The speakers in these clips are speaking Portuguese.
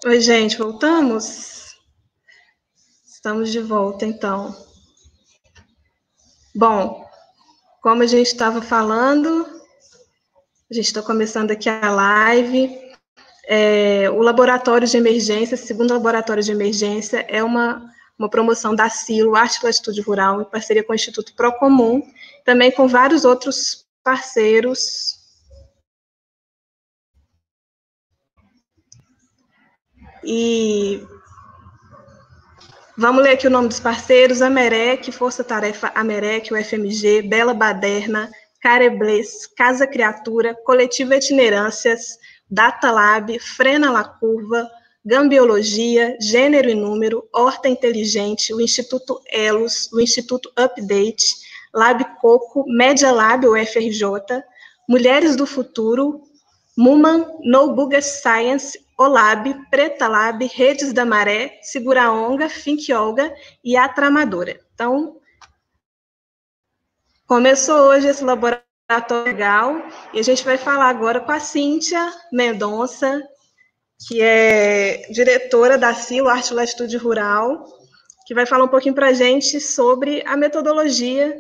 Oi, gente, voltamos? Estamos de volta, então. Bom, como a gente estava falando, a gente está começando aqui a live. O laboratório de emergência, segundo laboratório de emergência, é uma promoção da Silo, Arte e Latitude Rural, em parceria com o Instituto Procomum, também com vários outros parceiros. E vamos ler aqui o nome dos parceiros: Amerec, Força Tarefa Amerec, UFMG, Bela Baderna, Careblês, Casa Criatura, Coletivo Itinerâncias, Data Lab, Frena La Curva, Gambiologia, Gênero e Número, Horta Inteligente, o Instituto Elos, o Instituto Update, Lab Coco, Media Lab, UFRJ, Mulheres do Futuro, Muman, No Bugas Science, Olab, Preta Lab, Redes da Maré, Segura Onga, Think Olga e a Tramadora. Então, começou hoje esse laboratório legal e a gente vai falar agora com a Cíntia Mendonça, que é diretora da Silo Arte e Latitude Rural, que vai falar um pouquinho para a gente sobre a metodologia.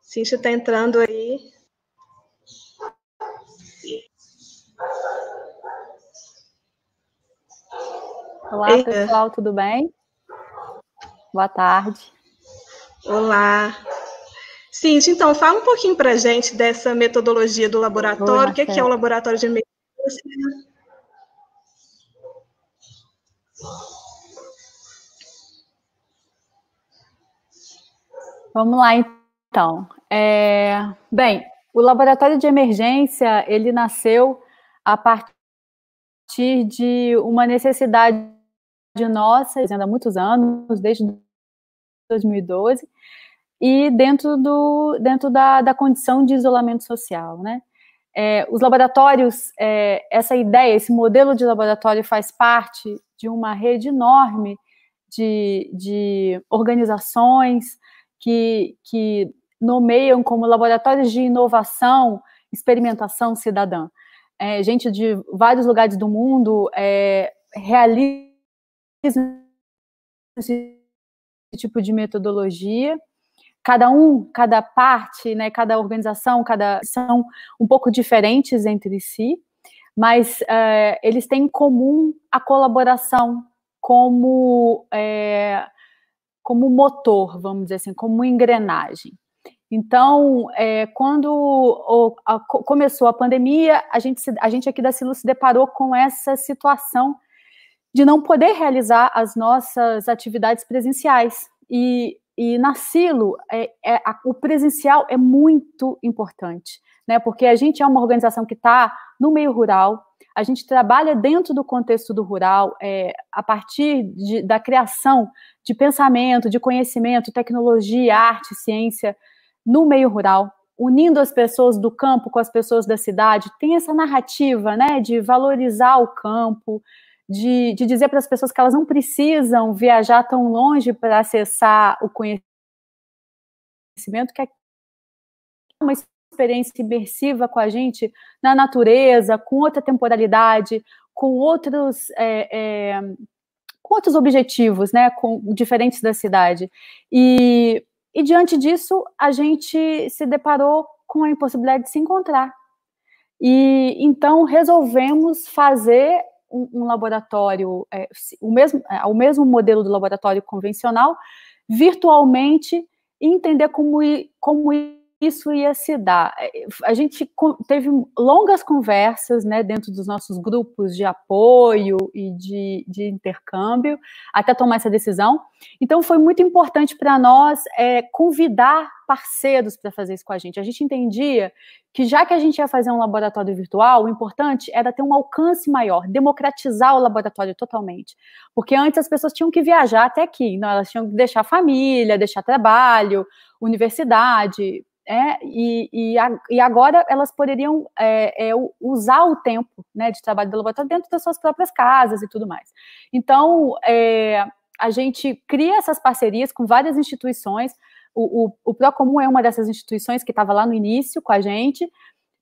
Cíntia está entrando aí. Olá, pessoal, tudo bem? Boa tarde. Olá. Cíntia, então, fala um pouquinho para a gente dessa metodologia do laboratório. Oi, o que é o laboratório de emergência? Vamos lá, então. Bem, o laboratório de emergência, ele nasceu a partir de uma necessidade nossa, há muitos anos, desde 2012, e dentro da condição de isolamento social, né? Os laboratórios, essa ideia, esse modelo de laboratório faz parte de uma rede enorme de organizações que nomeiam como laboratórios de inovação, experimentação cidadã. Gente de vários lugares do mundo realiza esse tipo de metodologia. Cada parte, né, cada organização, são um pouco diferentes entre si, mas eles têm em comum a colaboração como motor, vamos dizer assim, como engrenagem. Então, quando começou a pandemia, a gente aqui da Silo se deparou com essa situação de não poder realizar as nossas atividades presenciais. E na Silo, o presencial é muito importante, né? Porque a gente é uma organização que está no meio rural, a gente trabalha dentro do contexto do rural, a partir da criação de pensamento, de conhecimento, tecnologia, arte, ciência, no meio rural, unindo as pessoas do campo com as pessoas da cidade. Tem essa narrativa, né, de valorizar o campo, de dizer para as pessoas que elas não precisam viajar tão longe para acessar o conhecimento, que é uma experiência imersiva com a gente na natureza, com outra temporalidade, com outros objetivos, né, diferentes da cidade. E diante disso, a gente se deparou com a impossibilidade de se encontrar. E então resolvemos fazer um laboratório, o mesmo modelo do laboratório convencional, virtualmente, e entender como isso ia se dar. A gente teve longas conversas, né, dentro dos nossos grupos de apoio e de intercâmbio, até tomar essa decisão. Então, foi muito importante para nós convidar parceiros para fazer isso com a gente. A gente entendia que, já que a gente ia fazer um laboratório virtual, o importante era ter um alcance maior, democratizar o laboratório totalmente. Porque antes as pessoas tinham que viajar até aqui, não, elas tinham que deixar família, deixar trabalho, universidade, e agora elas poderiam usar o tempo, né, de trabalho do laboratório dentro das suas próprias casas e tudo mais. Então, a gente cria essas parcerias com várias instituições. O Procomum é uma dessas instituições que estava lá no início com a gente,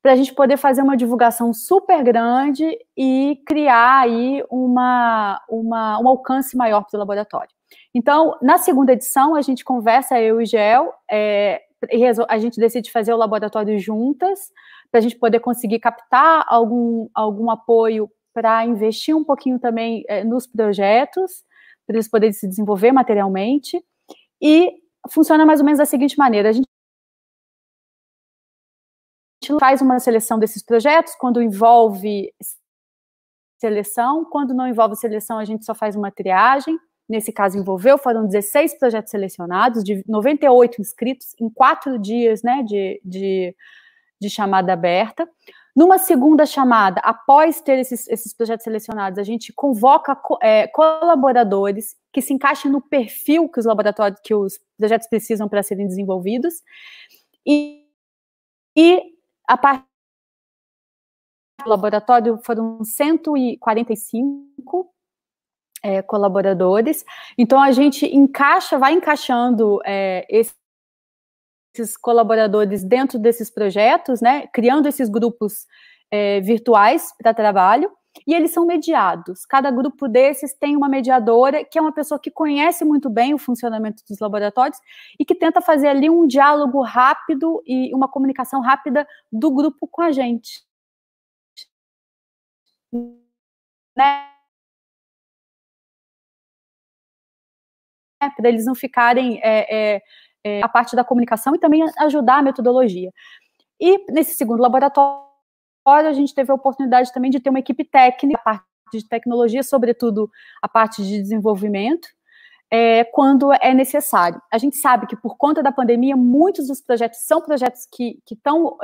para a gente poder fazer uma divulgação super grande e criar aí um alcance maior para o laboratório. Então, na segunda edição, a gente conversa, eu e Gel, a gente decide fazer o laboratório juntas, para a gente poder conseguir captar algum apoio para investir um pouquinho também nos projetos, para eles poderem se desenvolver materialmente, e funciona mais ou menos da seguinte maneira: a gente faz uma seleção desses projetos, quando envolve seleção, quando não envolve seleção, a gente só faz uma triagem. Nesse caso, foram 16 projetos selecionados, de 98 inscritos, em 4 dias, né, de chamada aberta. Numa segunda chamada, após ter esses projetos selecionados, a gente convoca colaboradores que se encaixem no perfil que os projetos precisam para serem desenvolvidos, e a parte do laboratório foram 145 colaboradores. Então, a gente vai encaixando esses colaboradores dentro desses projetos, né, criando esses grupos virtuais para trabalho, e eles são mediados. Cada grupo desses tem uma mediadora, que é uma pessoa que conhece muito bem o funcionamento dos laboratórios e que tenta fazer ali um diálogo rápido e uma comunicação rápida do grupo com a gente, né? Para eles não ficarem a parte da comunicação e também ajudar a metodologia. E nesse segundo laboratório, a gente teve a oportunidade também de ter uma equipe técnica, a parte de tecnologia, sobretudo a parte de desenvolvimento, quando é necessário. A gente sabe que, por conta da pandemia, muitos dos projetos são projetos que estão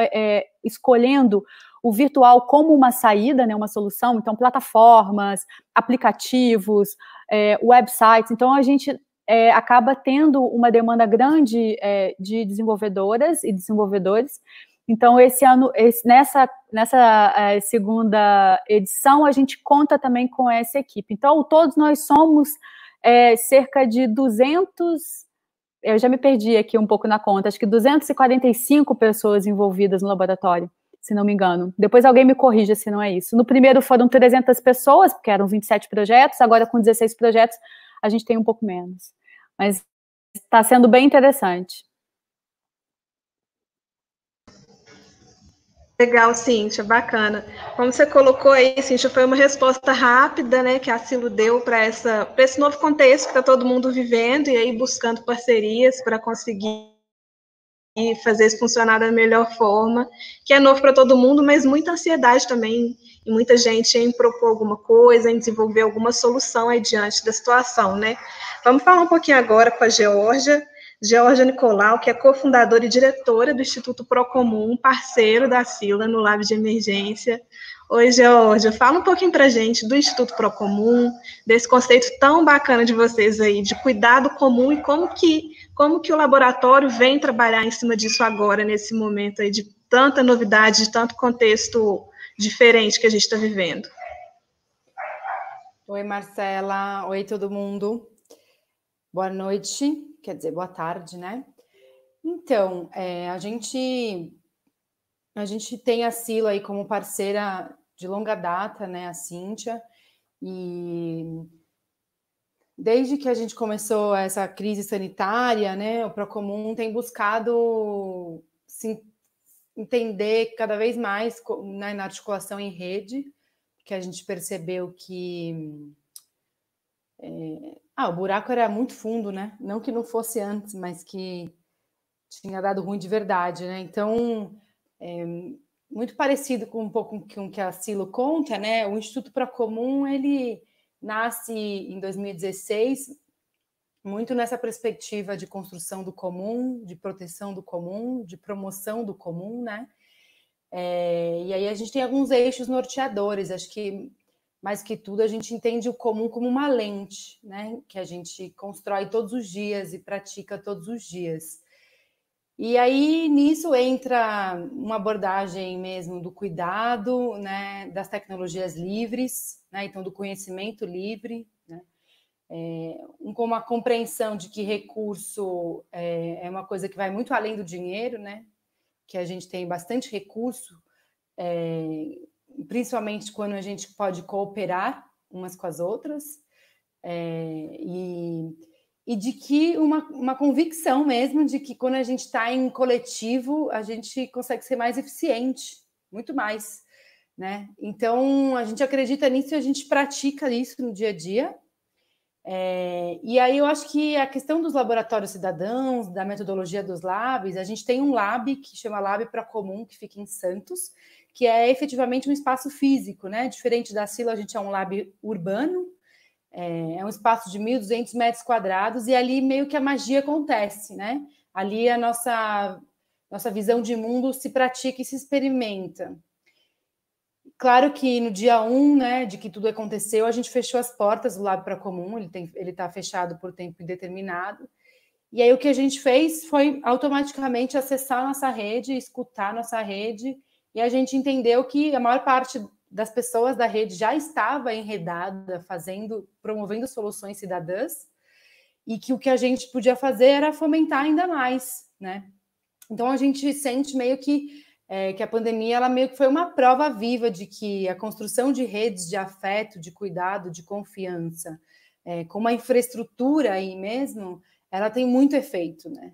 escolhendo o virtual como uma saída, né, uma solução. Então, plataformas, aplicativos, websites. Então, a gente acaba tendo uma demanda grande de desenvolvedoras e desenvolvedores. Então, esse ano, nessa segunda edição, a gente conta também com essa equipe. Então, todos nós somos cerca de 200, eu já me perdi aqui um pouco na conta, acho que 245 pessoas envolvidas no laboratório, se não me engano. Depois alguém me corrija se não é isso. No primeiro foram 300 pessoas, porque eram 27 projetos, agora com 16 projetos a gente tem um pouco menos. Mas está sendo bem interessante. Legal, Cíntia, bacana. Como você colocou aí, Cíntia, foi uma resposta rápida, né, que a Silo deu para esse novo contexto que está todo mundo vivendo, e aí buscando parcerias para conseguir fazer isso funcionar da melhor forma, que é novo para todo mundo, mas muita ansiedade também, e muita gente em propor alguma coisa, em desenvolver alguma solução aí diante da situação, né? Vamos falar um pouquinho agora com a Georgia Nicolau, que é cofundadora e diretora do Instituto Procomum, parceiro da Sila no Lab de Emergência. Oi, Georgia, fala um pouquinho para a gente do Instituto Procomum, desse conceito tão bacana de vocês aí, de cuidado comum, e como que o laboratório vem trabalhar em cima disso agora, nesse momento aí de tanta novidade, de tanto contexto diferente que a gente está vivendo. Oi, Marcela. Oi, todo mundo. Boa noite, quer dizer, boa tarde, né? Então, a gente tem a Silo aí como parceira de longa data, né, a Cíntia, e desde que a gente começou essa crise sanitária, né, o Procomum tem buscado se entender cada vez mais, né, na articulação em rede, que a gente percebeu que o buraco era muito fundo, né? Não que não fosse antes, mas que tinha dado ruim de verdade, né? Então, muito parecido com um pouco com o que a Silo conta, né? O Instituto Procomum, ele nasce em 2016, muito nessa perspectiva de construção do comum, de proteção do comum, de promoção do comum, né? E aí a gente tem alguns eixos norteadores, acho que mais que tudo a gente entende o comum como uma lente, né? Que a gente constrói todos os dias e pratica todos os dias. E aí nisso entra uma abordagem mesmo do cuidado, né? Das tecnologias livres, né? Então do conhecimento livre, né? Com uma compreensão de que recurso é uma coisa que vai muito além do dinheiro, né? Que a gente tem bastante recurso principalmente quando a gente pode cooperar umas com as outras, e de que uma convicção mesmo de que quando a gente está em coletivo, a gente consegue ser mais eficiente, muito mais, né? Então, a gente acredita nisso e a gente pratica isso no dia a dia. E aí eu acho que a questão dos laboratórios cidadãos, da metodologia dos labs, a gente tem um lab que chama Lab Procomum, que fica em Santos, que é efetivamente um espaço físico, né? Diferente da Silo, a gente é um lab urbano, é um espaço de 1.200 metros quadrados, e ali meio que a magia acontece, né? Ali a nossa visão de mundo se pratica e se experimenta. Claro que no dia 1, né, de que tudo aconteceu, a gente fechou as portas do Lab Procomum, ele está fechado por tempo indeterminado. E aí o que a gente fez foi automaticamente acessar a nossa rede, escutar a nossa rede, e a gente entendeu que a maior parte das pessoas da rede já estava enredada, promovendo soluções cidadãs, e que o que a gente podia fazer era fomentar ainda mais, né? Então a gente sente meio que a pandemia ela meio que foi uma prova viva de que a construção de redes de afeto, de cuidado, de confiança, com uma infraestrutura aí mesmo, ela tem muito efeito, né?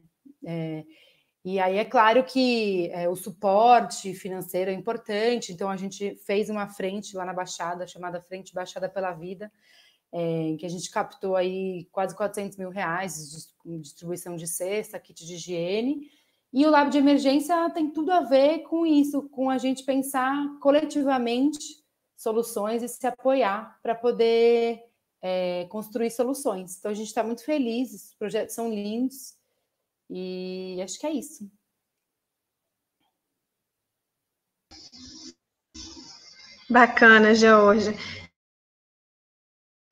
E aí é claro que o suporte financeiro é importante, então a gente fez uma frente lá na Baixada, chamada Frente Baixada pela Vida, que a gente captou aí quase R$400 mil de distribuição de cesta, kit de higiene. E o Lab de Emergência tem tudo a ver com isso, com a gente pensar coletivamente soluções e se apoiar para poder construir soluções. Então, a gente está muito feliz, os projetos são lindos, e acho que é isso. Bacana, Georgia.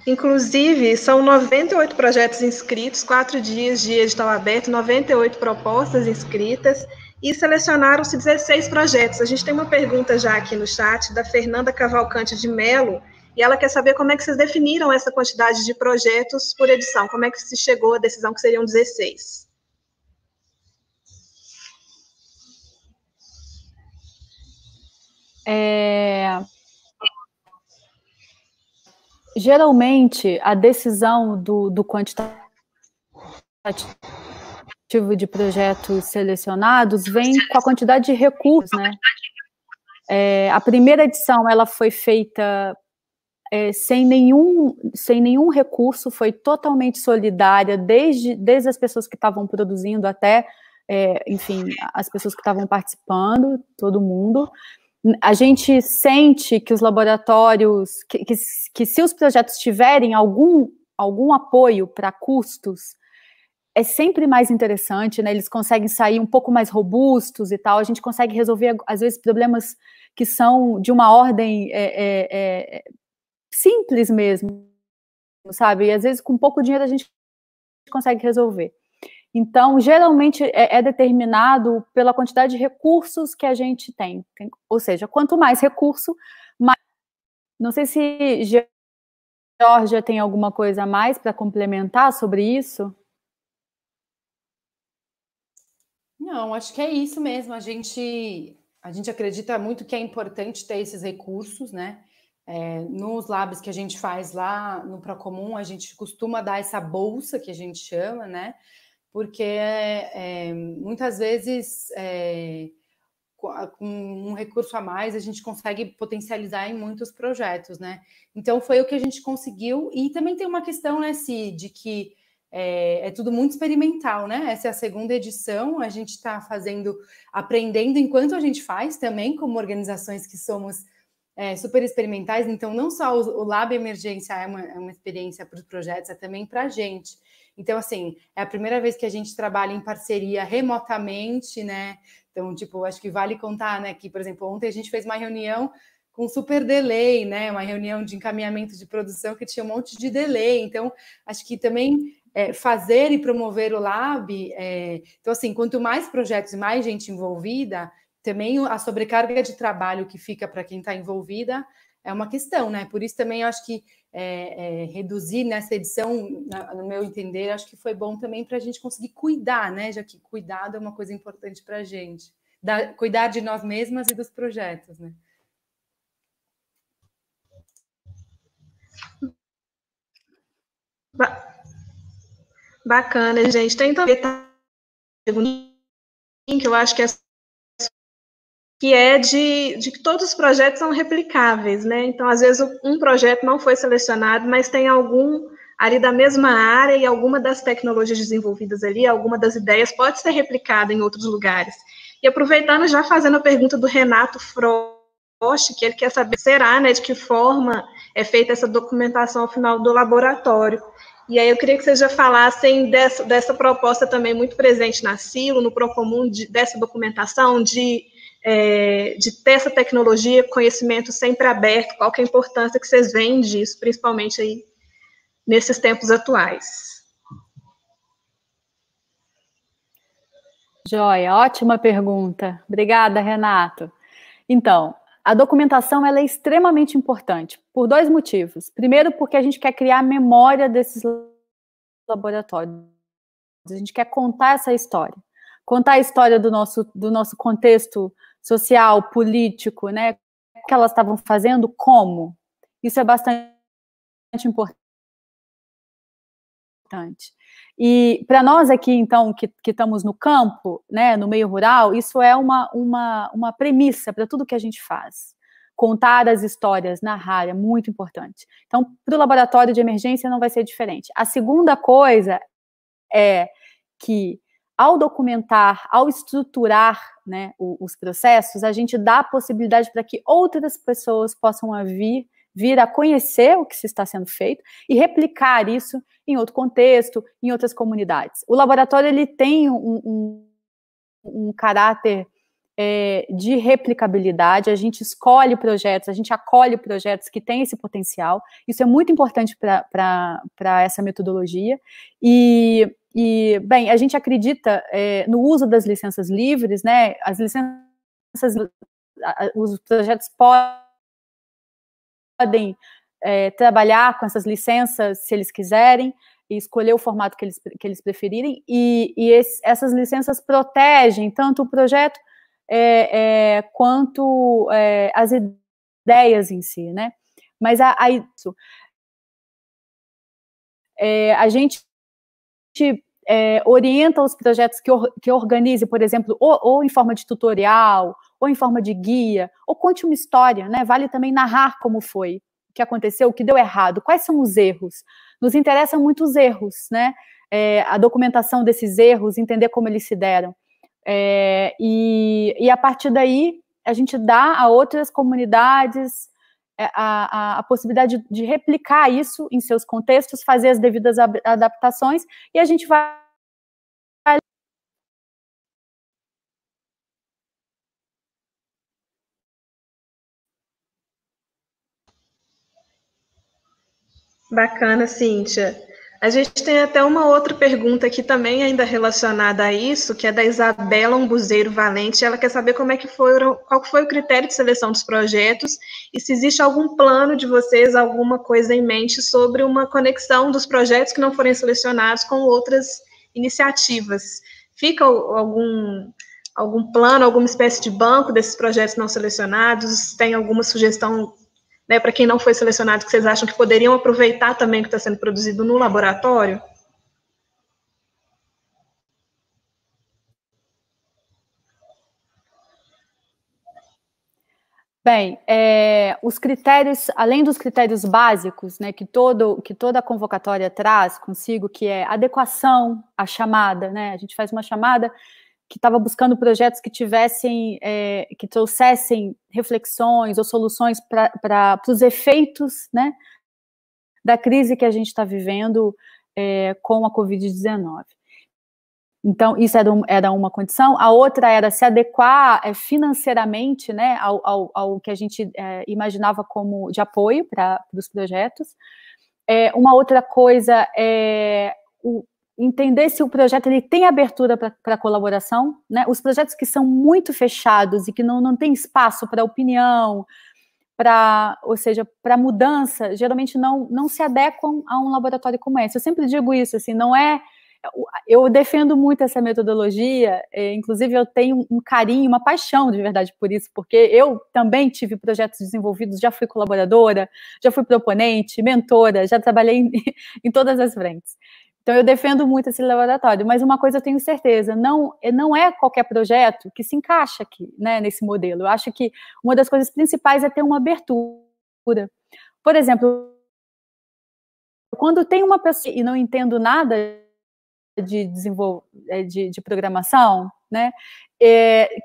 Inclusive, são 98 projetos inscritos, 4 dias de edital aberto, 98 propostas inscritas, e selecionaram-se 16 projetos. A gente tem uma pergunta já aqui no chat, da Fernanda Cavalcante de Mello, e ela quer saber como é que vocês definiram essa quantidade de projetos por edição, como é que se chegou à decisão que seriam 16? Geralmente, a decisão do quantitativo de projetos selecionados vem com a quantidade de recursos, né? A primeira edição ela foi feita sem nenhum recurso, foi totalmente solidária, desde as pessoas que estavam produzindo até, enfim, as pessoas que estavam participando, todo mundo. A gente sente que os laboratórios, que se os projetos tiverem algum apoio para custos, é sempre mais interessante, né? Eles conseguem sair um pouco mais robustos e tal, a gente consegue resolver, às vezes, problemas que são de uma ordem simples mesmo, sabe? E às vezes com pouco dinheiro a gente consegue resolver. Então, geralmente é determinado pela quantidade de recursos que a gente tem. Ou seja, quanto mais recurso, mais... Não sei se Georgia tem alguma coisa a mais para complementar sobre isso. Não, acho que é isso mesmo. A gente acredita muito que é importante ter esses recursos, né? Nos labs que a gente faz lá no Procomum, a gente costuma dar essa bolsa que a gente chama, né? Porque muitas vezes com um recurso a mais a gente consegue potencializar em muitos projetos, né? Então foi o que a gente conseguiu, e também tem uma questão, né, de que é tudo muito experimental, né? Essa é a segunda edição, a gente está aprendendo enquanto a gente faz também, como organizações que somos super experimentais. Então não só o Lab Emergência é uma experiência para os projetos, é também para a gente. Então, assim, é a primeira vez que a gente trabalha em parceria remotamente, né? Então, tipo, acho que vale contar, né, que, por exemplo, ontem a gente fez uma reunião com super delay, né? Uma reunião de encaminhamento de produção que tinha um monte de delay. Então, acho que também fazer e promover o Lab... Então, assim, quanto mais projetos e mais gente envolvida, também a sobrecarga de trabalho que fica para quem está envolvida é uma questão, né? Por isso também eu acho que reduzir nessa edição, no meu entender, acho que foi bom também para a gente conseguir cuidar, né? Já que cuidado é uma coisa importante para a gente. cuidar de nós mesmas e dos projetos, né? Bacana, gente. Tem também que eu acho que é de que todos os projetos são replicáveis, né? Então, às vezes, um projeto não foi selecionado, mas tem algum ali da mesma área e alguma das tecnologias desenvolvidas ali, alguma das ideias pode ser replicada em outros lugares. E aproveitando, já fazendo a pergunta do Renato Frost, que ele quer saber, será, né, de que forma é feita essa documentação ao final do laboratório. E aí eu queria que vocês já falassem dessa proposta também muito presente na Silo, no Procomum, dessa documentação, de ter essa tecnologia, conhecimento sempre aberto, qual que é a importância que vocês veem disso, principalmente aí nesses tempos atuais. Joia, ótima pergunta. Obrigada, Renato. Então, a documentação ela é extremamente importante, por dois motivos. Primeiro, porque a gente quer criar a memória desses laboratórios. A gente quer contar essa história. Contar a história do nosso contexto social, político, né? O que elas estavam fazendo, como. Isso é bastante importante. E para nós aqui, então, que estamos no campo, né, no meio rural, isso é uma premissa para tudo que a gente faz. Contar as histórias, narrar, é muito importante. Então, para o laboratório de emergência não vai ser diferente. A segunda coisa é que, ao documentar, ao estruturar, né, os processos, a gente dá a possibilidade para que outras pessoas possam vir a conhecer o que se está sendo feito e replicar isso em outro contexto, em outras comunidades. O laboratório ele tem um caráter de replicabilidade, a gente escolhe projetos, a gente acolhe projetos que têm esse potencial, isso é muito importante para essa metodologia, e, bem, a gente acredita no uso das licenças livres, né, os projetos podem trabalhar com essas licenças se eles quiserem, e escolher o formato que eles preferirem, essas licenças protegem tanto o projeto quanto as ideias em si, né? Mas a gente orienta os projetos que organize, por exemplo, ou em forma de tutorial, ou em forma de guia, ou conte uma história, né? Vale também narrar como foi, o que aconteceu, o que deu errado, quais são os erros. Nos interessam muito os erros, né? A documentação desses erros, entender como eles se deram. E a partir daí, a gente dá a outras comunidades a possibilidade de replicar isso em seus contextos, fazer as devidas adaptações, e a gente vai... Bacana, Cíntia. A gente tem até uma outra pergunta aqui também ainda relacionada a isso, que é da Isabela Umbuzeiro Valente. Ela quer saber qual foi o critério de seleção dos projetos e se existe algum plano de vocês, alguma coisa em mente sobre uma conexão dos projetos que não forem selecionados com outras iniciativas. Fica algum plano, alguma espécie de banco desses projetos não selecionados? Tem alguma sugestão, né, para quem não foi selecionado, que vocês acham que poderiam aproveitar também o que está sendo produzido no laboratório? Bem, os critérios, além dos critérios básicos, né, que toda a convocatória traz consigo, que é adequação à chamada, né, a gente faz uma chamada que estava buscando projetos que que trouxessem reflexões ou soluções para os efeitos, né, da crise que a gente está vivendo com a Covid-19. Então, isso era uma condição. A outra era se adequar financeiramente, né, ao que a gente imaginava como de apoio para os projetos. Uma outra coisa é entender se o projeto ele tem abertura para colaboração, né? Os projetos que são muito fechados e que não tem espaço para opinião, ou seja, para mudança, geralmente não se adequam a um laboratório como esse. Eu sempre digo isso, assim, não é Eu defendo muito essa metodologia, inclusive eu tenho um carinho, uma paixão de verdade por isso, porque eu também tive projetos desenvolvidos, já fui colaboradora, já fui proponente, mentora, já trabalhei em todas as frentes. Então eu defendo muito esse laboratório, mas uma coisa eu tenho certeza, não é qualquer projeto que se encaixa aqui, né, nesse modelo. Eu acho que uma das coisas principais é ter uma abertura. Por exemplo, quando tem uma pessoa e não entendo nada de programação, né?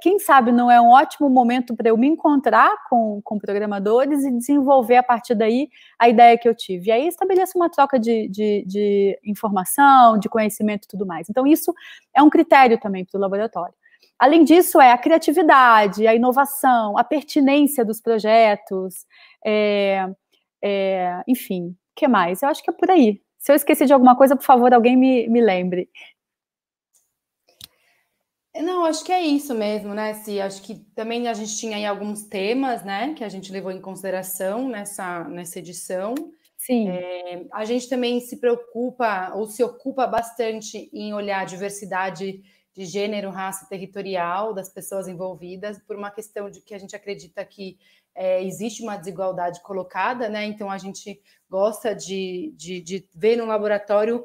Quem sabe não é um ótimo momento para eu me encontrar com programadores e desenvolver a partir daí a ideia que eu tive. E aí estabeleço uma troca de informação, de conhecimento e tudo mais. Então, isso é um critério também para o laboratório. Além disso, a criatividade, a inovação, a pertinência dos projetos, enfim, o que mais? Eu acho que é por aí. Se eu esqueci de alguma coisa, por favor, alguém me lembre. Não, acho que é isso mesmo, né, Si? Acho que também a gente tinha aí alguns temas, né, que a gente levou em consideração nessa edição. Sim. A gente também se preocupa ou se ocupa bastante em olhar a diversidade de gênero, raça e territorial das pessoas envolvidas, por uma questão de que a gente acredita que existe uma desigualdade colocada, né? Então a gente gosta de ver no laboratório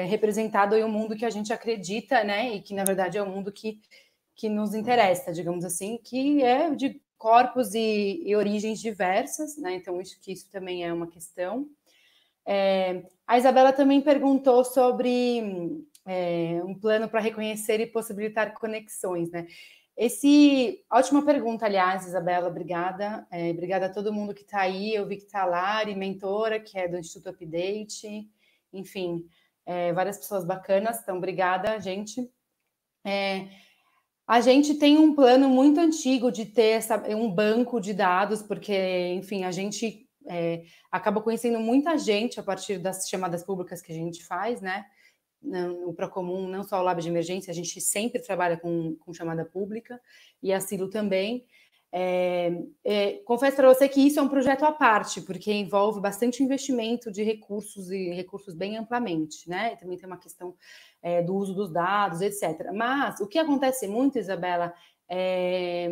representado em um mundo que a gente acredita, né? E que na verdade é um mundo que nos interessa, digamos assim, que é de corpos e origens diversas, né? Então isso também é uma questão. A Isabela também perguntou sobre um plano para reconhecer e possibilitar conexões, né? Ótima pergunta, aliás, Isabela, obrigada. Obrigada a todo mundo que está aí. Eu vi que está a Lari, mentora, que é do Instituto Update, enfim, várias pessoas bacanas, então obrigada, gente. A gente tem um plano muito antigo de ter um banco de dados, porque, enfim, a gente acaba conhecendo muita gente a partir das chamadas públicas que a gente faz, né? No Procomum, não só o Lab de Emergência, a gente sempre trabalha com chamada pública, e a Silo também. Confesso para você que isso é um projeto à parte, porque envolve bastante investimento de recursos e recursos bem amplamente, né? E também tem uma questão do uso dos dados, etc. Mas o que acontece muito, Isabela, é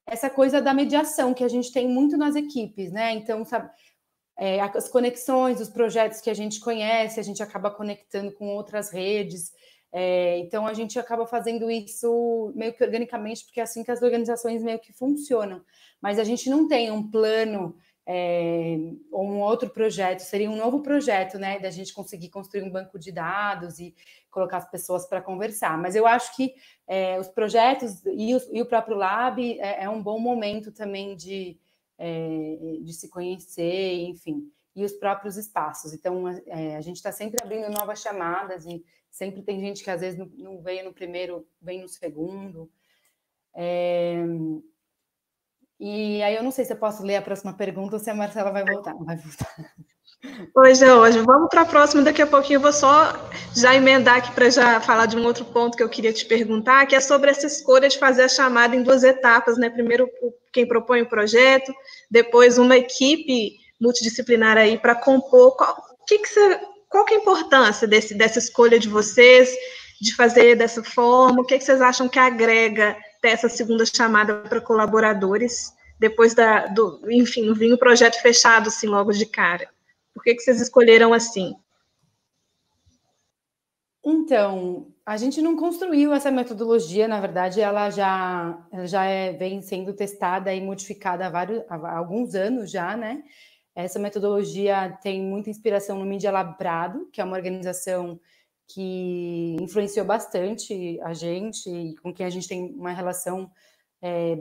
essa coisa da mediação que a gente tem muito nas equipes, né? Então, sabe, as conexões, os projetos que a gente conhece, a gente acaba conectando com outras redes. Então, a gente acaba fazendo isso meio que organicamente, porque é assim que as organizações meio que funcionam. Mas a gente não tem um plano ou um outro projeto, seria um novo projeto, né, da gente conseguir construir um banco de dados e colocar as pessoas para conversar. Mas eu acho que os projetos e o próprio Lab é um bom momento também de se conhecer, enfim, e os próprios espaços. Então, a gente está sempre abrindo novas chamadas e sempre tem gente que às vezes não veio no primeiro, vem no segundo. E aí eu não sei se eu posso ler a próxima pergunta ou se a Marcela vai voltar. Não vai voltar. Oi, George, vamos para a próxima. Daqui a pouquinho eu vou só já emendar aqui para já falar de um outro ponto que eu queria te perguntar, que é sobre essa escolha de fazer a chamada em 2 etapas, né? Primeiro, quem propõe o projeto, depois uma equipe multidisciplinar aí para compor. Qual que é a importância dessa escolha de vocês, de fazer dessa forma? O que vocês acham que agrega ter essa segunda chamada para colaboradores, depois enfim, vir um projeto fechado assim logo de cara? Por que vocês escolheram assim? Então, a gente não construiu essa metodologia, na verdade, ela já vem sendo testada e modificada há alguns anos já, né? Essa metodologia tem muita inspiração no Media Lab Prado, que é uma organização que influenciou bastante a gente e com quem a gente tem uma relação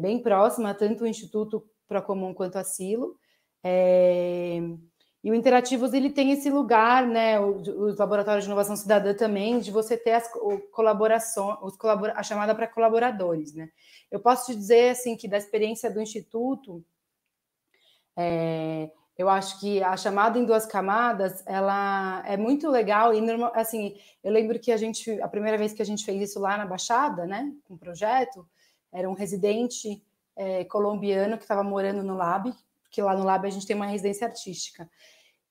bem próxima, tanto o Instituto Procomum quanto a Silo. E o Interativos, ele tem esse lugar, né, os laboratórios de inovação cidadã também, de você ter a chamada para colaboradores, né? Eu posso te dizer, assim, que da experiência do Instituto, eu acho que a chamada em 2 camadas, ela é muito legal e, assim, eu lembro que a primeira vez que a gente fez isso lá na Baixada, né, com o projeto, era um residente colombiano que estava morando no Lab, porque lá no Lab a gente tem uma residência artística.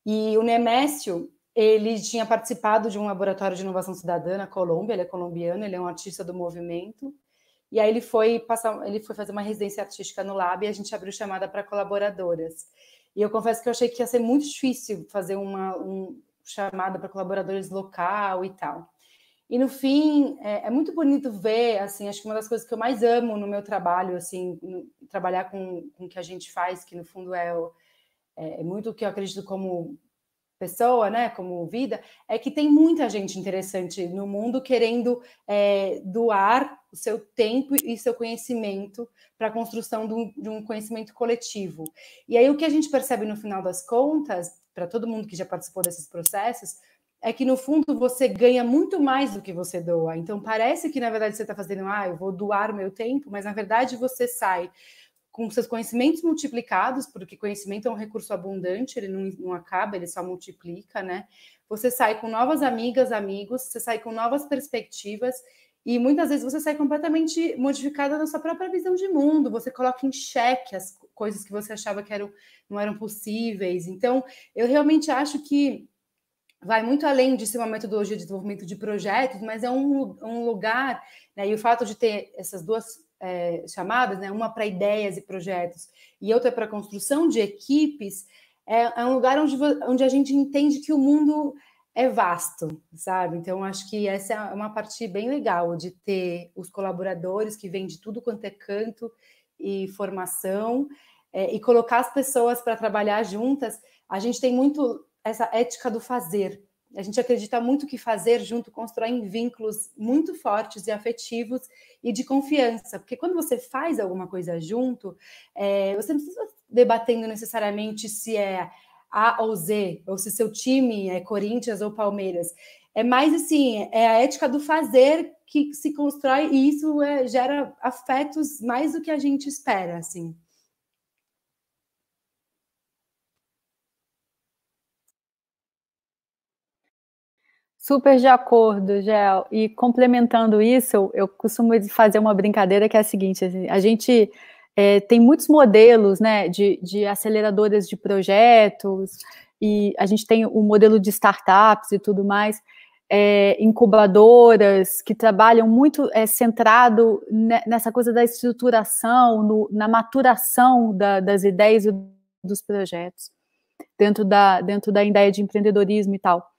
E o Nemésio, ele tinha participado de um laboratório de inovação cidadã na Colômbia, ele é colombiano, ele é um artista do movimento, e aí ele foi fazer uma residência artística no Lab e a gente abriu chamada para colaboradoras. E eu confesso que eu achei que ia ser muito difícil fazer uma chamada para colaboradores local e tal. E no fim, é muito bonito ver, assim, acho que uma das coisas que eu mais amo no meu trabalho, assim, trabalhar com o que a gente faz, que no fundo é muito o que eu acredito como pessoa, né, como vida, é que tem muita gente interessante no mundo querendo doar o seu tempo e seu conhecimento para a construção de um conhecimento coletivo. E aí o que a gente percebe no final das contas, para todo mundo que já participou desses processos, é que no fundo você ganha muito mais do que você doa. Então parece que na verdade você está fazendo, eu vou doar o meu tempo, mas na verdade você sai com seus conhecimentos multiplicados, porque conhecimento é um recurso abundante, ele não acaba, ele só multiplica, né? Você sai com novas amigas, amigos, você sai com novas perspectivas, e muitas vezes você sai completamente modificada na sua própria visão de mundo, você coloca em xeque as coisas que você achava que não eram possíveis. Então, eu realmente acho que vai muito além de ser uma metodologia de desenvolvimento de projetos, mas é um lugar, né? E o fato de ter essas duas chamadas, né? Uma para ideias e projetos e outra para construção de equipes, é um lugar onde a gente entende que o mundo é vasto, sabe? Então, acho que essa é uma parte bem legal de ter os colaboradores que vêm de tudo quanto é canto e formação, e colocar as pessoas para trabalhar juntas. A gente tem muito essa ética do fazer. A gente acredita muito que fazer junto constrói vínculos muito fortes e afetivos e de confiança, porque quando você faz alguma coisa junto, você não precisa debatendo necessariamente se é A ou Z, ou se seu time é Corinthians ou Palmeiras. É mais assim, é a ética do fazer que se constrói, e isso gera afetos mais do que a gente espera, assim. Super de acordo, Gel. E complementando isso, eu costumo fazer uma brincadeira que é a seguinte: assim, a gente tem muitos modelos, né, de aceleradoras de projetos, e a gente tem o modelo de startups e tudo mais, incubadoras que trabalham muito centrado nessa coisa da estruturação, na maturação das ideias e dos projetos, dentro da ideia de empreendedorismo e tal.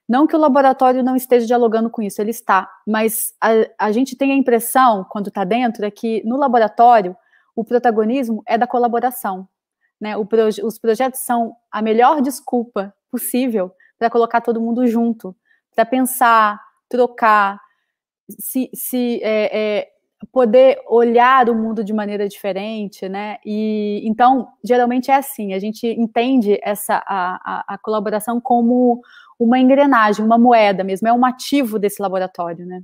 Não que o laboratório não esteja dialogando com isso, ele está, mas a gente tem a impressão, quando está dentro, é que no laboratório o protagonismo é da colaboração, né? Os projetos são a melhor desculpa possível para colocar todo mundo junto, para pensar, trocar, poder olhar o mundo de maneira diferente, né? E então, geralmente é assim, a gente entende a colaboração como uma engrenagem, uma moeda mesmo, é um ativo desse laboratório, né?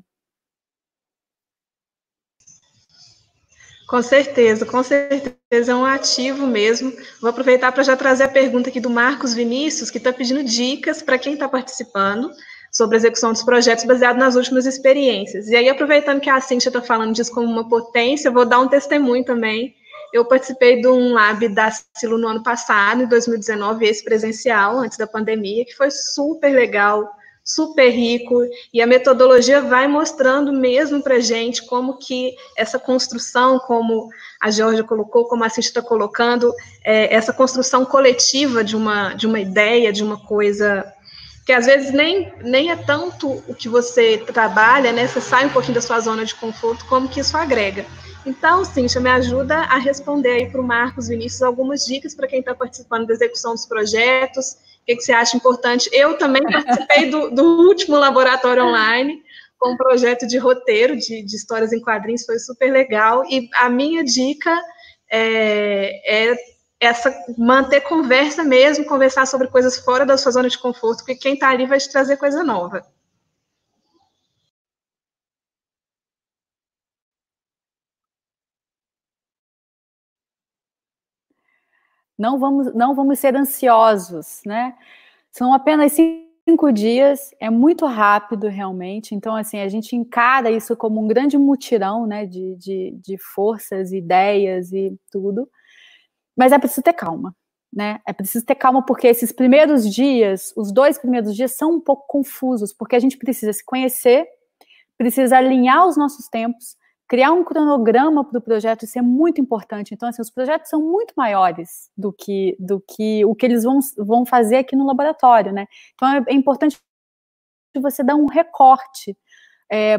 Com certeza é um ativo mesmo. Vou aproveitar para já trazer a pergunta aqui do Marcos Vinícius, que está pedindo dicas para quem está participando sobre a execução dos projetos baseado nas últimas experiências. E aí, aproveitando que a Cíntia está falando disso como uma potência, eu vou dar um testemunho também. Eu participei de um lab da Silo no ano passado, em 2019, esse presencial, antes da pandemia, que foi super legal, super rico, e a metodologia vai mostrando mesmo para a gente como que essa construção, como a Georgia colocou, como a Cíntia está colocando, essa construção coletiva de uma ideia, de uma coisa que às vezes nem é tanto o que você trabalha, né? Você sai um pouquinho da sua zona de conforto, como que isso agrega. Então, Cíntia, me ajuda a responder aí para o Marcos Vinícius algumas dicas para quem está participando da execução dos projetos, o que você acha importante. Eu também participei do último laboratório online, com um projeto de roteiro, de histórias em quadrinhos, foi super legal, e a minha dica é manter conversa mesmo, conversar sobre coisas fora da sua zona de conforto, porque quem está ali vai te trazer coisa nova. Não vamos ser ansiosos, né? São apenas 5 dias, é muito rápido realmente, então assim, a gente encara isso como um grande mutirão, né, de forças, ideias e tudo, mas é preciso ter calma, né? É preciso ter calma, porque esses primeiros dias, os 2 primeiros dias, são um pouco confusos, porque a gente precisa se conhecer, precisa alinhar os nossos tempos, criar um cronograma para o projeto, isso é muito importante. Então, assim, os projetos são muito maiores do que o que eles vão fazer aqui no laboratório, né? Então, é importante você dar um recorte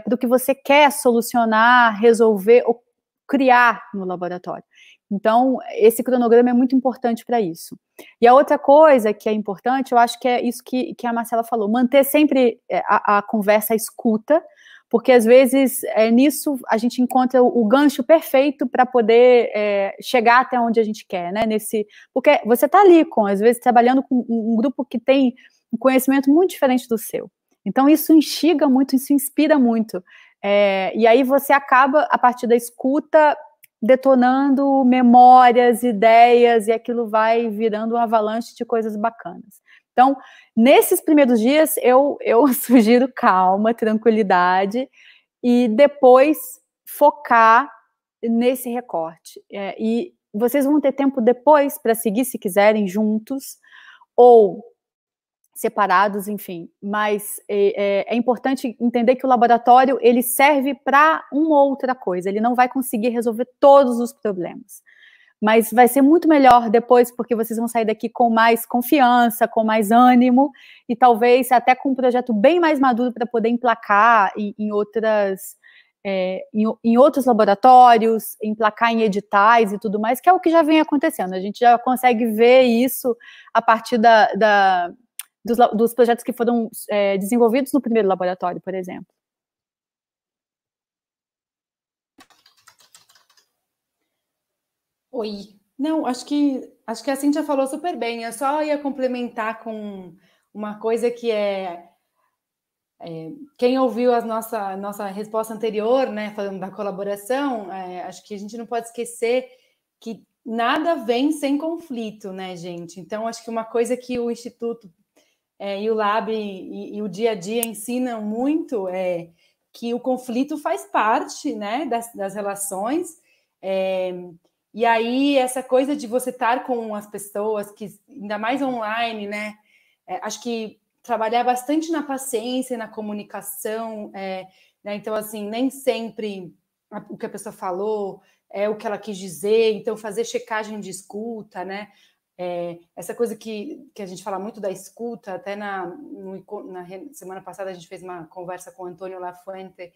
para o que você quer solucionar, resolver ou criar no laboratório. Então, esse cronograma é muito importante para isso. E a outra coisa que é importante, eu acho que é isso que a Marcela falou, manter sempre a conversa, a escuta, porque às vezes nisso a gente encontra o gancho perfeito para poder chegar até onde a gente quer, né? Porque você está ali, às vezes, trabalhando com um grupo que tem um conhecimento muito diferente do seu. Então, isso instiga muito, isso inspira muito. E aí você acaba, a partir da escuta, detonando memórias, ideias, e aquilo vai virando uma avalanche de coisas bacanas. Então, nesses primeiros dias, eu sugiro calma, tranquilidade, e depois focar nesse recorte. E vocês vão ter tempo depois para seguir, se quiserem, juntos, ou separados, enfim, mas é importante entender que o laboratório, ele serve para uma outra coisa, ele não vai conseguir resolver todos os problemas, mas vai ser muito melhor depois, porque vocês vão sair daqui com mais confiança, com mais ânimo, e talvez até com um projeto bem mais maduro para poder emplacar em outros laboratórios, emplacar em editais e tudo mais, que é o que já vem acontecendo, a gente já consegue ver isso a partir dos projetos que foram desenvolvidos no primeiro laboratório, por exemplo. Oi. Não, acho que a Cíntia falou super bem. Eu só ia complementar com uma coisa que quem ouviu a nossa resposta anterior, né, falando da colaboração, acho que a gente não pode esquecer que nada vem sem conflito, né, gente? Então, acho que uma coisa que o Instituto e o Lab e o dia a dia ensinam muito é que o conflito faz parte, né, das relações, e aí essa coisa de você estar com as pessoas, que ainda mais online, né, acho que trabalhar bastante na paciência, na comunicação, né, então, assim, nem sempre o que a pessoa falou é o que ela quis dizer, então fazer checagem de escuta, né, essa coisa que a gente fala muito da escuta, até na semana passada a gente fez uma conversa com o Antônio Lafuente,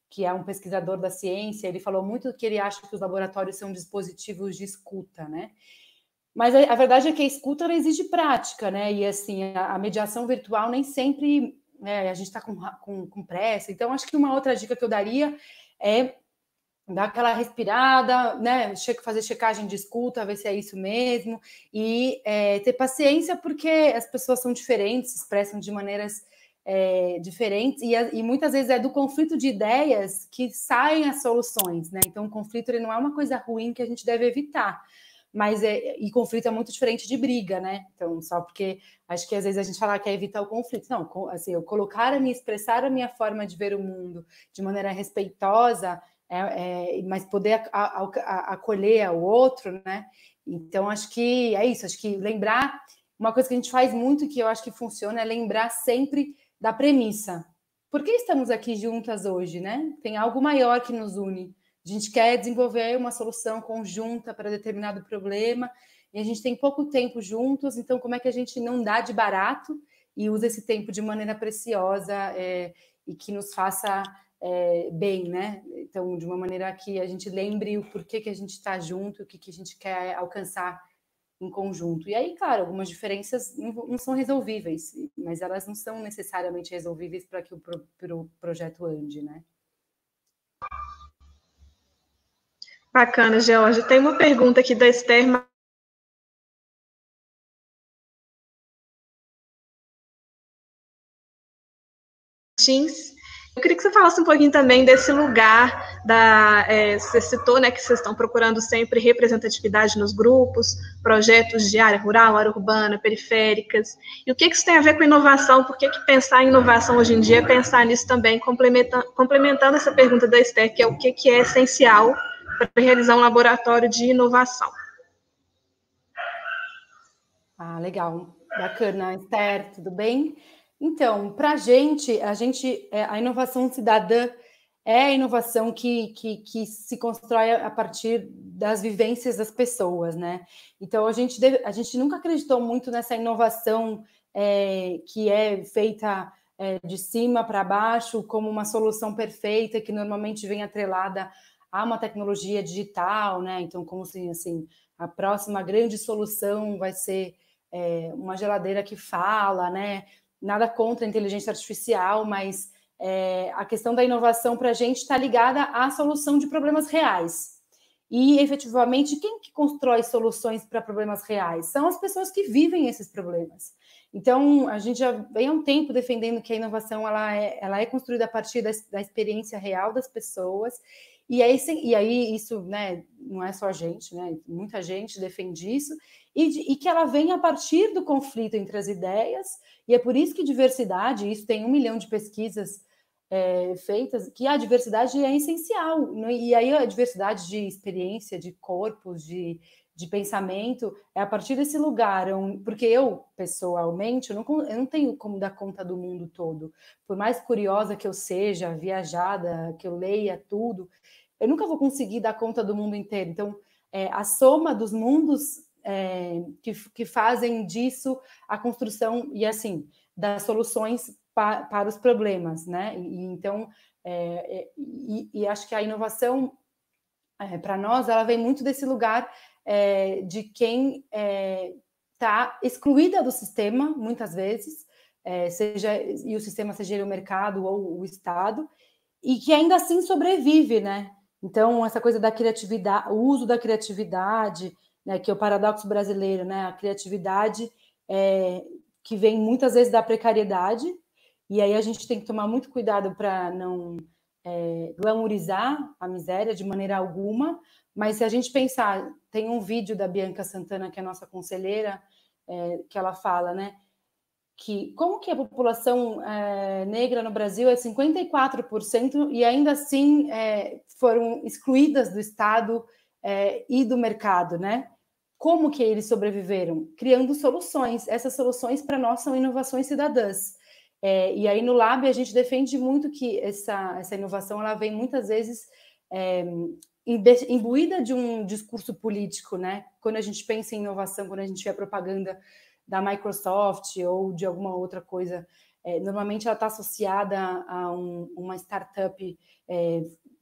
que é um pesquisador da ciência, ele falou muito que ele acha que os laboratórios são dispositivos de escuta, né? Mas a verdade é que a escuta ela exige prática, né? E assim, a mediação virtual nem sempre a gente está com pressa. Então, acho que uma outra dica que eu daria é dar aquela respirada, né? Fazer checagem de escuta, ver se é isso mesmo, e ter paciência, porque as pessoas são diferentes, se expressam de maneiras diferentes, e muitas vezes é do conflito de ideias que saem as soluções, né? Então, o conflito ele não é uma coisa ruim que a gente deve evitar, mas e conflito é muito diferente de briga, né? Então, só porque acho que às vezes a gente fala que é evitar o conflito. Não, assim, eu expressar a minha forma de ver o mundo de maneira respeitosa, mas poder acolher o outro, né? Então, acho que é isso. Acho que lembrar, uma coisa que a gente faz muito, que eu acho que funciona, é lembrar sempre da premissa. Por que estamos aqui juntas hoje, né? Tem algo maior que nos une. A gente quer desenvolver uma solução conjunta para determinado problema, e a gente tem pouco tempo juntos, então como é que a gente não dá de barato e usa esse tempo de maneira preciosa e que nos faça bem, né? Então, de uma maneira que a gente lembre o porquê que a gente está junto, o que a gente quer alcançar em conjunto. E aí, claro, algumas diferenças não são resolvíveis, mas elas não são necessariamente resolvíveis para que o projeto ande, né? Bacana, Georgia. Tem uma pergunta aqui da Esther Martins. Eu queria que você falasse um pouquinho também desse lugar você citou, né, que vocês estão procurando sempre representatividade nos grupos, projetos de área rural, área urbana, periféricas. E o que isso tem a ver com inovação? Por que pensar em inovação hoje em dia é pensar nisso também, complementando essa pergunta da Esther, que é o que é essencial para realizar um laboratório de inovação? Ah, legal, bacana. Esther, tudo bem? Então, para a gente, a inovação cidadã é a inovação que se constrói a partir das vivências das pessoas, né? Então, a gente nunca acreditou muito nessa inovação que é feita de cima para baixo, como uma solução perfeita, que normalmente vem atrelada a uma tecnologia digital, né? Então, como assim, a próxima grande solução vai ser uma geladeira que fala, né? Nada contra a inteligência artificial, mas a questão da inovação para a gente está ligada à solução de problemas reais. E, efetivamente, quem que constrói soluções para problemas reais? São as pessoas que vivem esses problemas. Então, a gente já vem há um tempo defendendo que a inovação ela é construída a partir da experiência real das pessoas. E aí isso, né, não é só a gente, né? Muita gente defende isso, e que ela vem a partir do conflito entre as ideias, e é por isso que diversidade, isso tem 1 milhão de pesquisas feitas, que a diversidade é essencial, e aí a diversidade de experiência, de corpos, de pensamento, é a partir desse lugar, porque eu, pessoalmente, eu não tenho como dar conta do mundo todo, por mais curiosa que eu seja, viajada, que eu leia tudo, eu nunca vou conseguir dar conta do mundo inteiro. Então, a soma dos mundos que fazem disso a construção, e assim, das soluções para os problemas, né? Então, acho que a inovação, para nós, ela vem muito desse lugar de quem está excluída do sistema, muitas vezes, e o sistema seja ele o mercado ou o Estado, e que ainda assim sobrevive, né? Então, essa coisa da criatividade, o uso da criatividade, né, que é o paradoxo brasileiro, né? A criatividade que vem muitas vezes da precariedade, e aí a gente tem que tomar muito cuidado para não glamourizar a miséria de maneira alguma, mas se a gente pensar, tem um vídeo da Bianca Santana, que é a nossa conselheira, que ela fala, né, que como que a população negra no Brasil é 54% e ainda assim foram excluídas do Estado e do mercado, né? Como que eles sobreviveram? Criando soluções. Essas soluções, para nós, são inovações cidadãs. E aí, no Lab, a gente defende muito que essa inovação ela vem, muitas vezes, imbuída de um discurso político, né? Quando a gente pensa em inovação, quando a gente vê a propaganda da Microsoft ou de alguma outra coisa, normalmente ela está associada a uma startup,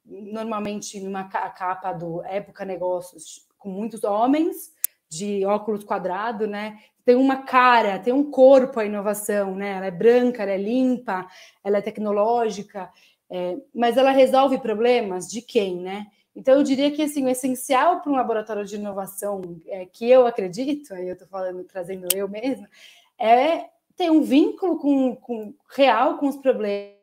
normalmente numa capa do Época Negócios, com muitos homens de óculos quadrados, né? Tem uma cara, tem um corpo a inovação, né? Ela é branca, ela é limpa, ela é tecnológica, mas ela resolve problemas de quem, né? Então, eu diria que assim, o essencial para um laboratório de inovação, que eu acredito, aí eu estou falando, trazendo eu mesma, é ter um vínculo real com os problemas.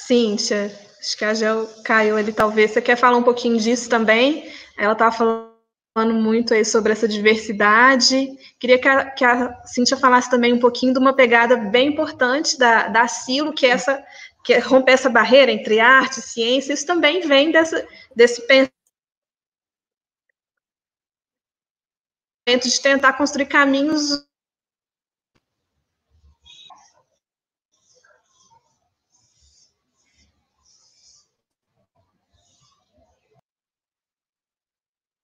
Cíntia, acho que a Gel caiu ali, talvez. Você quer falar um pouquinho disso também? Ela estava falando muito aí sobre essa diversidade. Queria que a Cíntia falasse também um pouquinho de uma pegada bem importante da Silo, que é romper essa barreira entre arte e ciência. Isso também vem desse pensamento de tentar construir caminhos.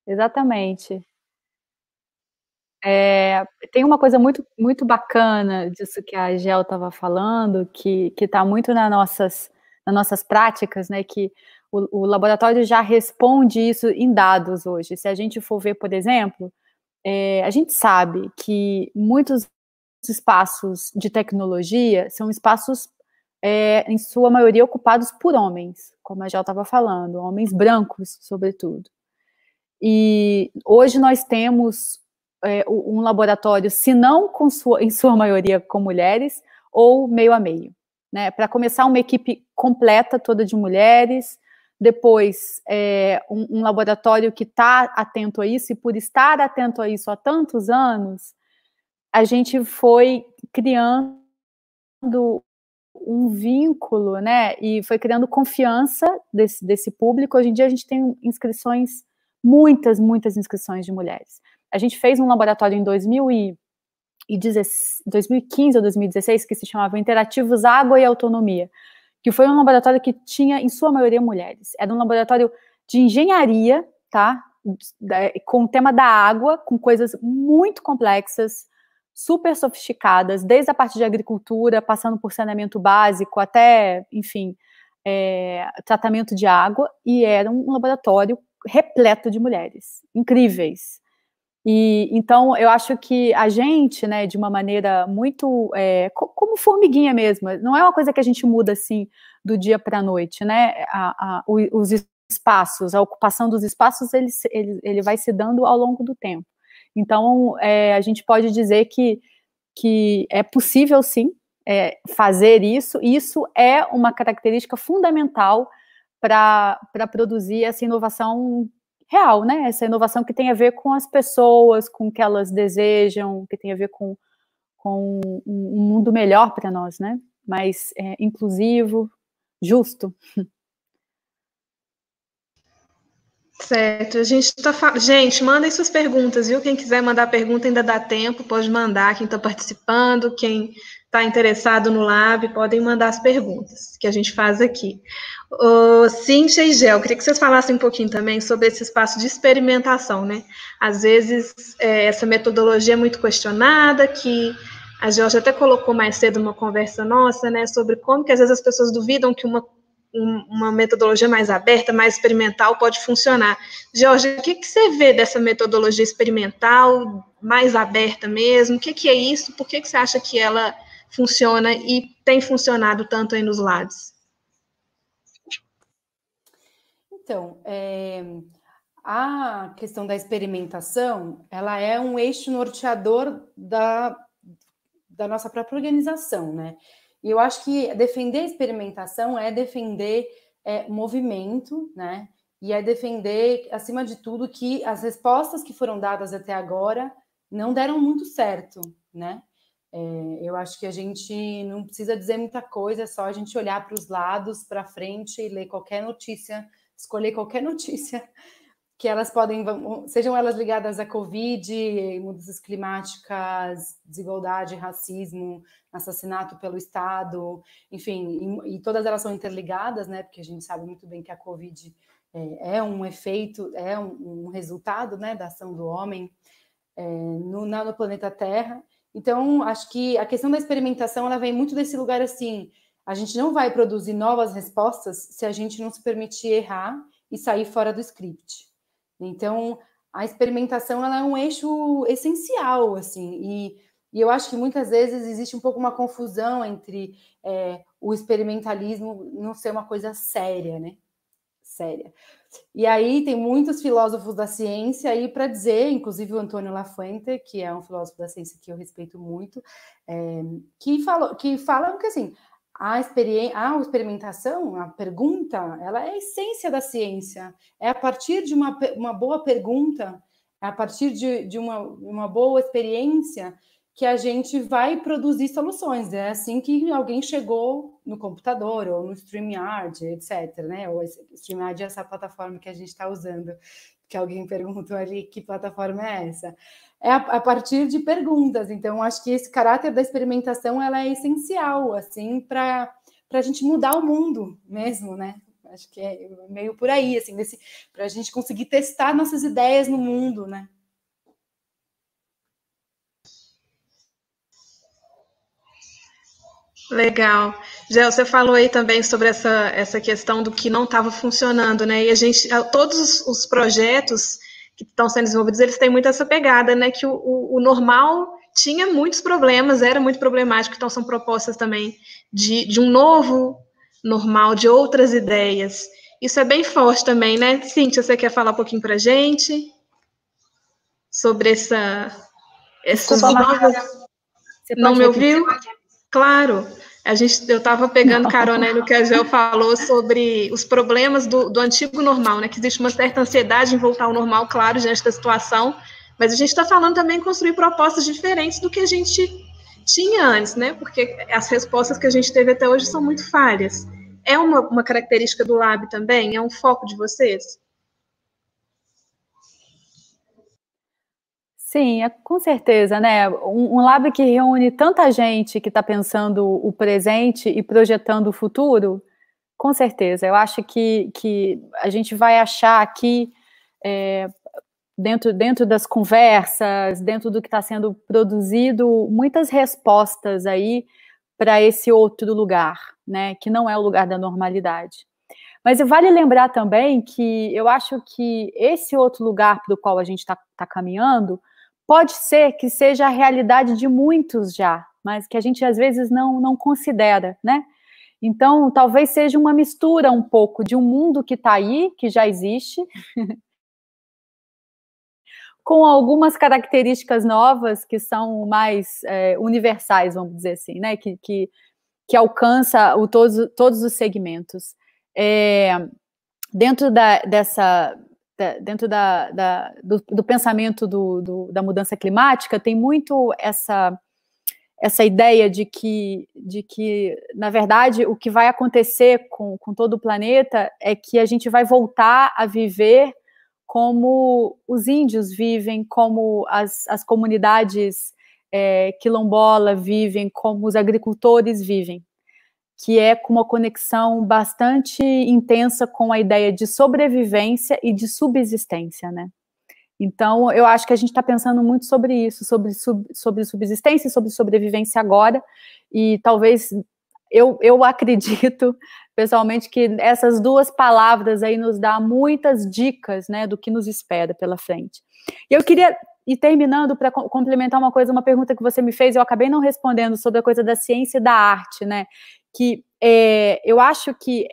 Exatamente. Tem uma coisa muito, muito bacana disso que a Gel estava falando, que está muito nas nossas práticas, né? Que o laboratório já responde isso em dados hoje. Se a gente for ver, por exemplo, a gente sabe que muitos espaços de tecnologia são espaços, em sua maioria, ocupados por homens, como a Gel estava falando, homens brancos, sobretudo. E hoje nós temos um laboratório, se não em sua maioria com mulheres, ou meio a meio, né? Para começar, uma equipe completa, toda de mulheres, depois um laboratório que está atento a isso, e por estar atento a isso há tantos anos, a gente foi criando um vínculo, né, e foi criando confiança desse público. Hoje em dia a gente tem inscrições, muitas inscrições de mulheres. A gente fez um laboratório em 2015 ou 2016 que se chamava Interativos Água e Autonomia, que foi um laboratório que tinha, em sua maioria, mulheres. Era um laboratório de engenharia, tá, com o tema da água, com coisas muito complexas, super sofisticadas, desde a parte de agricultura, passando por saneamento básico até, enfim, tratamento de água, e era um laboratório repleto de mulheres, incríveis. E então eu acho que a gente, né, de uma maneira muito como formiguinha mesmo, não é uma coisa que a gente muda assim do dia para a noite, né? Os espaços, a ocupação dos espaços, ele vai se dando ao longo do tempo. Então, a gente pode dizer que é possível, sim, fazer isso, e isso é uma característica fundamental para produzir essa inovação real, né? Essa inovação que tem a ver com as pessoas, com o que elas desejam, que tem a ver com um mundo melhor para nós, né? Mais inclusivo, justo. Certo, gente, mandem suas perguntas, viu? Quem quiser mandar pergunta ainda dá tempo, pode mandar. Quem está participando, quem está interessado no Lab, podem mandar as perguntas que a gente faz aqui. Cíntia e Gel, queria que vocês falassem um pouquinho também sobre esse espaço de experimentação, né? Às vezes, essa metodologia é muito questionada, que a Georgia até colocou mais cedo numa conversa nossa, né? Sobre como que às vezes as pessoas duvidam que uma metodologia mais aberta, mais experimental pode funcionar. Georgia, o que você vê dessa metodologia experimental, mais aberta mesmo? O que é isso? Por que você acha que ela funciona e tem funcionado tanto aí nos lados? Então, a questão da experimentação, ela é um eixo norteador da nossa própria organização, né? E eu acho que defender a experimentação é defender movimento, né? E é defender, acima de tudo, que as respostas que foram dadas até agora não deram muito certo, né? Eu acho que a gente não precisa dizer muita coisa, é só a gente olhar para os lados, para frente e ler qualquer notícia, escolher qualquer notícia que elas podem, sejam elas ligadas à Covid, mudanças climáticas, desigualdade, racismo, assassinato pelo Estado, enfim, e todas elas são interligadas, né? Porque a gente sabe muito bem que a Covid é um efeito, é um resultado, né, da ação do homem no planeta Terra. Então, acho que a questão da experimentação, ela vem muito desse lugar assim, a gente não vai produzir novas respostas se a gente não se permitir errar e sair fora do script. Então, a experimentação, ela é um eixo essencial, assim, e eu acho que muitas vezes existe um pouco uma confusão entre o experimentalismo não ser uma coisa séria, né? Séria. E aí tem muitos filósofos da ciência aí para dizer, inclusive o Antônio Lafuente, que é um filósofo da ciência que eu respeito muito, que falam que, assim, a experimentação, a pergunta, ela é a essência da ciência. É a partir de uma boa pergunta, é a partir de uma boa experiência que a gente vai produzir soluções. É assim que alguém chegou no computador ou no StreamYard, etc., né? Ou StreamYard é essa plataforma que a gente está usando, que alguém perguntou ali que plataforma é essa. É a partir de perguntas. Então, acho que esse caráter da experimentação, ela é essencial, assim, para a gente mudar o mundo mesmo, né? Acho que é meio por aí, assim, para a gente conseguir testar nossas ideias no mundo, né? Legal. Gel, você falou aí também sobre essa questão do que não estava funcionando, né? E todos os projetos que estão sendo desenvolvidos, eles têm muito essa pegada, né? Que o normal tinha muitos problemas, era muito problemático, então são propostas também de um novo normal, de outras ideias. Isso é bem forte também, né? Cíntia, você quer falar um pouquinho para a gente sobre essas novas... Não me ouviu? Claro. Eu estava pegando carona aí no que a Gel falou sobre os problemas do antigo normal, né? Que existe uma certa ansiedade em voltar ao normal, claro, diante da situação, mas a gente está falando também em construir propostas diferentes do que a gente tinha antes, né? Porque as respostas que a gente teve até hoje são muito falhas. É uma característica do Lab também? É um foco de vocês? Sim, com certeza, né? Um lab que reúne tanta gente que está pensando o presente e projetando o futuro, com certeza. Eu acho que a gente vai achar aqui, dentro das conversas, dentro do que está sendo produzido, muitas respostas aí para esse outro lugar, né? Que não é o lugar da normalidade. Mas vale lembrar também que eu acho que esse outro lugar para o qual a gente está caminhando pode ser que seja a realidade de muitos já, mas que a gente às vezes não considera, né? Então, talvez seja uma mistura um pouco de um mundo que está aí, que já existe, com algumas características novas que são mais universais, vamos dizer assim, né? Que alcança todos os segmentos. Dentro do pensamento da mudança climática, tem muito essa ideia de que, na verdade, o que vai acontecer com todo o planeta é que a gente vai voltar a viver como os índios vivem, como as comunidades quilombola vivem, como os agricultores vivem, que é com uma conexão bastante intensa com a ideia de sobrevivência e de subsistência, né? Então, eu acho que a gente está pensando muito sobre isso, sobre subsistência e sobre sobrevivência agora, e talvez, eu acredito, pessoalmente, que essas duas palavras aí nos dão muitas dicas, né, do que nos espera pela frente. E eu queria ir terminando para complementar uma pergunta que você me fez, eu acabei não respondendo, sobre a coisa da ciência e da arte, né, que eu acho que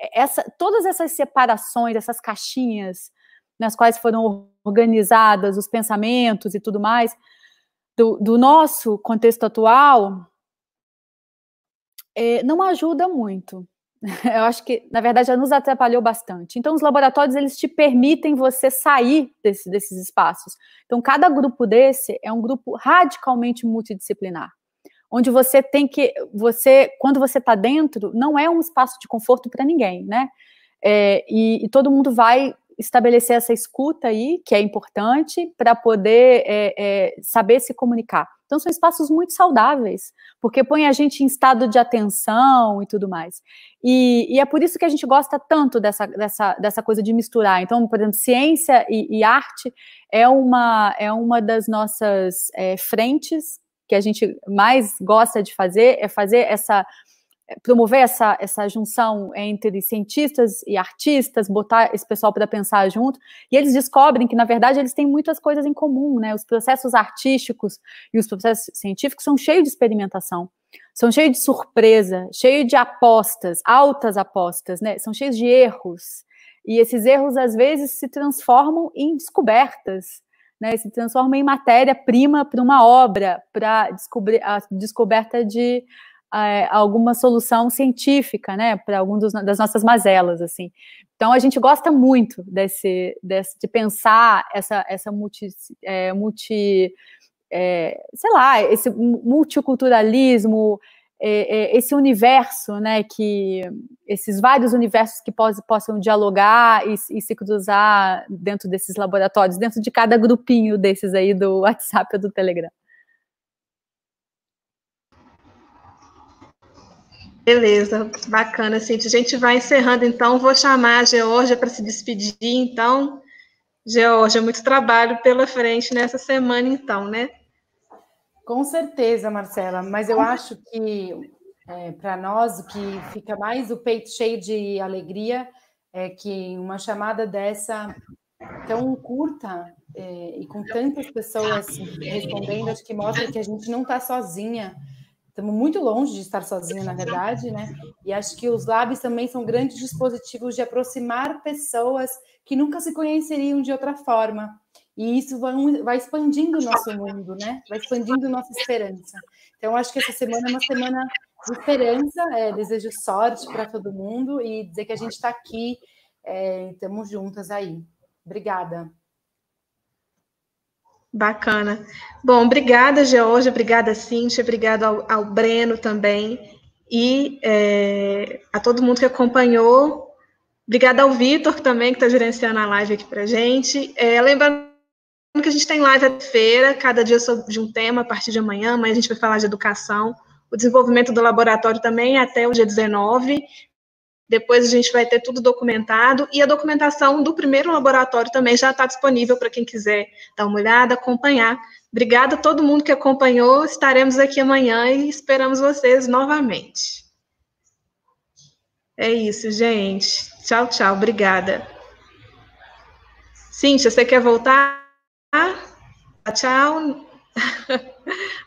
todas essas separações, essas caixinhas nas quais foram organizadas os pensamentos e tudo mais, do nosso contexto atual, não ajuda muito. Eu acho que, na verdade, já nos atrapalhou bastante. Então, os laboratórios, eles te permitem você sair desses espaços. Então, cada grupo desse é um grupo radicalmente multidisciplinar, onde você tem que, quando você está dentro, não é um espaço de conforto para ninguém, né? E todo mundo vai estabelecer essa escuta aí, que é importante, para poder saber se comunicar. Então, são espaços muito saudáveis, porque põe a gente em estado de atenção e tudo mais. E é por isso que a gente gosta tanto dessa coisa de misturar. Então, por exemplo, ciência e arte é uma das nossas frentes que a gente mais gosta de fazer, promover essa junção entre cientistas e artistas, botar esse pessoal para pensar junto, e eles descobrem que, na verdade, eles têm muitas coisas em comum, né? Os processos artísticos e os processos científicos são cheios de experimentação, são cheios de surpresa, cheios de apostas, altas apostas, né? São cheios de erros, e esses erros, às vezes, se transformam em descobertas, né? Se transformam em matéria-prima para uma obra, para a descoberta de alguma solução científica, né, para algum das nossas mazelas, assim. Então, a gente gosta muito de pensar esse multiculturalismo, esse universo, né, esses vários universos que possam dialogar e se cruzar dentro desses laboratórios, dentro de cada grupinho desses aí do WhatsApp ou do Telegram. Beleza, bacana, Cíntia. A gente vai encerrando, então. Vou chamar a Geórgia para se despedir, então. Geórgia, muito trabalho pela frente nessa semana, então, né? Com certeza, Marcela, mas eu acho que, para nós, o que fica mais o peito cheio de alegria é que uma chamada dessa tão curta e com tantas pessoas respondendo, acho que mostra que a gente não está sozinha. Estamos muito longe de estar sozinha, na verdade, né? E acho que os labs também são grandes dispositivos de aproximar pessoas que nunca se conheceriam de outra forma. E isso vai expandindo o nosso mundo, né? Vai expandindo nossa esperança. Então, acho que essa semana é uma semana de esperança. Desejo sorte para todo mundo e dizer que a gente está aqui, estamos juntas aí. Obrigada. Bacana. Bom, obrigada, Georgia, obrigada, Cíntia, obrigada ao Breno também, e a todo mundo que acompanhou. Obrigada ao Vitor também, que está gerenciando a live aqui para a gente. Lembrando que a gente tem live à feira, cada dia sobre um tema, a partir de amanhã a gente vai falar de educação, o desenvolvimento do laboratório também até o dia 19, depois a gente vai ter tudo documentado, e a documentação do primeiro laboratório também já está disponível para quem quiser dar uma olhada, acompanhar. Obrigada a todo mundo que acompanhou, estaremos aqui amanhã e esperamos vocês novamente. É isso, gente. Tchau, tchau. Obrigada. Cíntia, você quer voltar? Tchau.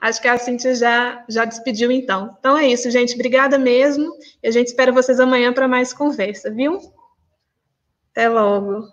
Acho que a Cíntia já despediu, então. Então é isso, gente. Obrigada mesmo. E a gente espera vocês amanhã para mais conversa, viu? Até logo.